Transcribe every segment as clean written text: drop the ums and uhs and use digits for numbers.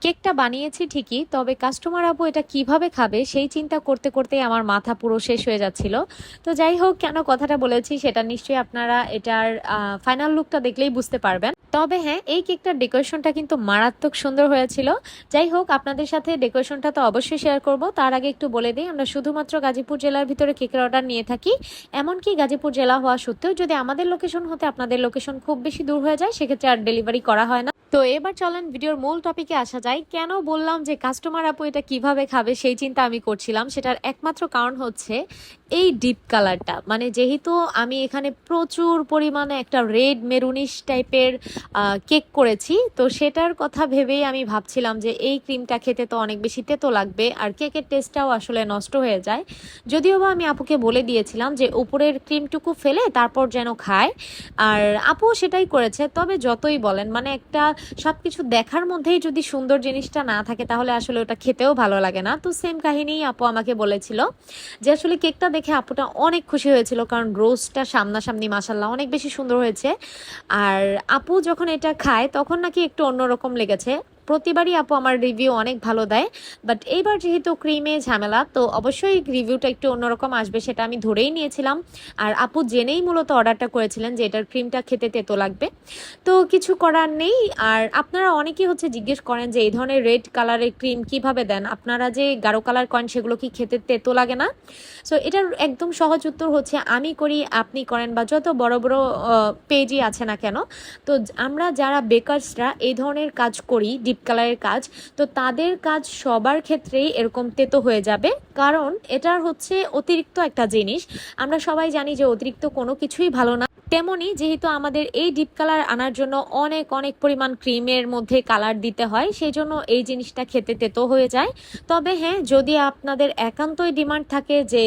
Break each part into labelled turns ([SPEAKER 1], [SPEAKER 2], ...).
[SPEAKER 1] কেকটা বানিয়েছি ঠিকই, তবে কাস্টমার আপু এটা কিভাবে খাবে সেই চিন্তা করতে করতেই আমার মাথা পুরো শেষ হয়ে যাচ্ছিল। তো যাই হোক, কেন কথাটা বলেছি সেটা নিশ্চয়ই আপনারা এটার ফাইনাল লুকটা দেখলেই বুঝতে পারবেন। তবে হ্যাঁ, এই কেকটার ডেকোরেশনটা কিন্তু মারাত্মক সুন্দর হয়েছিল। যাই হোক, আপনাদের সাথে ডেকোরেশনটা তো অবশ্যই শেয়ার করব। তার আগে একটু বলে দিই, আমরা শুধুমাত্র গাজীপুর জেলার ভিতরে কেকের অর্ডার নিয়ে থাকি। এমনকি গাজীপুর জেলা হওয়া সত্ত্বেও যদি আমাদের লোকেশন হতে আপনাদের লোকেশন খুব বেশি দূর হয়ে যায়, সেক্ষেত্রে আর ডেলিভারি করা হয় না। তো এবার চলেন ভিডিওর মূল টপিকে আসা যায়। কেন বললাম যে কাস্টমার আপু এটা কিভাবে খাবে সেই চিন্তা আমি করছিলাম, সেটার একমাত্র কারণ হচ্ছে এই ডিপ কালারটা। মানে যেহেতু আমি এখানে প্রচুর পরিমাণে একটা রেড মেরুনিশ টাইপের কেক করেছি, তো সেটার কথা ভেবেই আমি ভাবছিলাম যে এই ক্রিমটা খেতে তো অনেক বেশি তেতো লাগবে, আর কেকের টেস্টটাও আসলে নষ্ট হয়ে যায়। যদিও বা আমি আপুকে বলে দিয়েছিলাম যে উপরের ক্রিমটুকু ফেলে তারপর যেন খায়, আর আপু সেটাই করেছে। তবে যতই বলেন, মানে একটা সবকিছু দেখার মধ্যেই যদি সুন্দর জিনিসটা না থাকে তাহলে আসলে ওটা খেতেও ভালো লাগে না। তো সেম কাহিনী আপু আমাকে বলেছিল যে আসলে কেকটা দেখে আপুটা অনেক খুশি হয়েছিল, কারণ রোজটা সামনাসামনি মাসাল্লাহ অনেক বেশি সুন্দর হয়েছে। আর আপু যখন এটা খায় তখন নাকি একটু অন্যরকম লেগেছে। প্রতিবারই আপু আমার রিভিউ অনেক ভালো দেয়, বাট এইবার যেহেতু ক্রিমে ঝামেলা, তো অবশ্যই রিভিউটা একটু অন্যরকম আসবে সেটা আমি ধরেই নিয়েছিলাম। আর আপু জেনেই মূলত অর্ডারটা করেছিলেন যে এটার ক্রিমটা খেতে তেতো লাগবে। তো কিছু করার নেই। আর আপনারা অনেকেই জিজ্ঞেস করেন যে এই ধরনের রেড কালারের ক্রিম কিভাবে দেন, আপনারা যে গাঢ় কালার করেন সেগুলো কি খেতে তেতো লাগে না? সো এটার একদম সহজ উত্তর হচ্ছে, আমি করি, আপনি করেন, বা যত বড় বড় পেজই আছে না কেন, তো আমরা যারা বেকারসরা এই ধরনের কাজ করি, ডিপ কালারের কাজ, তো তাদের কাজ সবার ক্ষেত্রেই এরকম তেতো হয়ে যাবে। কারণ এটার অতিরিক্ত একটা জিনিস। আমরা সবাই জানি যে অতিরিক্ত কোনো কিছুই ভালো না। তেমনি যেহেতু আমাদের এই ডিপ কালার আনার জন্য অনেক অনেক পরিমাণ ক্রিমের মধ্যে কালার দিতে হয়, সেই জন্য এই জিনিসটা খেতে তেতো হয়ে যায়। তবে হ্যাঁ, যদি আপনাদের একান্তই ডিমান্ড থাকে যে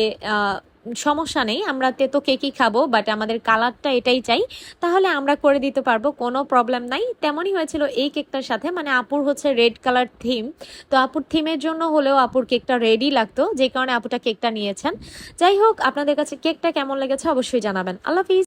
[SPEAKER 1] সমস্যা নেই, আমরা তেতো কেকই খাবো, বাট আমাদের কালারটা এটাই চাই, তাহলে আমরা করে দিতে পারবো, কোনো প্রবলেম নাই। তেমনই হয়েছিল এই কেকটার সাথে। মানে আপুর রেড কালার থিম, তো আপুর থিমের জন্য হলেও আপুর কেকটা রেডি লাগতো, যে কারণে আপুটা কেকটা নিয়েছেন। যাই হোক, আপনাদের কাছে কেকটা কেমন লেগেছে অবশ্যই জানাবেন। আল্লাহ হাফিজ।